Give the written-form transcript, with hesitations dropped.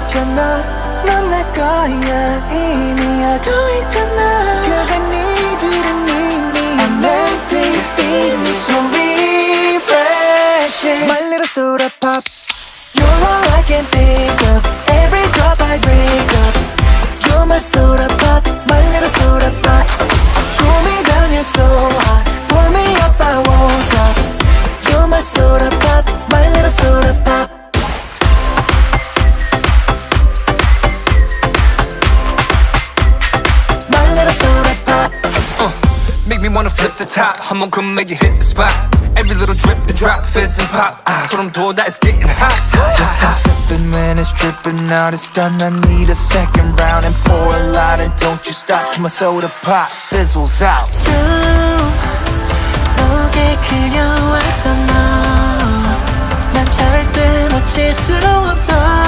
있잖아 넌 내 거야 이미 알고 있잖아 Cause I need you to need me I'm empty, you feed me so refreshing My little soda pop You're all I can think of Every drop I drink up You're my soda pop My little soda pop Cool me down, you're so hot Pull me up, I won't stop You're my soda pop My little soda pop My little soda pop Make me wanna flip the top 한번 come make you hit the spot Every little drip and drop fizz and pop 소름 돋아 it's getting hot Just I'm sipping when it's dripping out It's done, I need a second round And pour a lot and don't you stop Till my soda pop fizzles out 속에 그려왔던 너 난 절대 놓칠 수 없어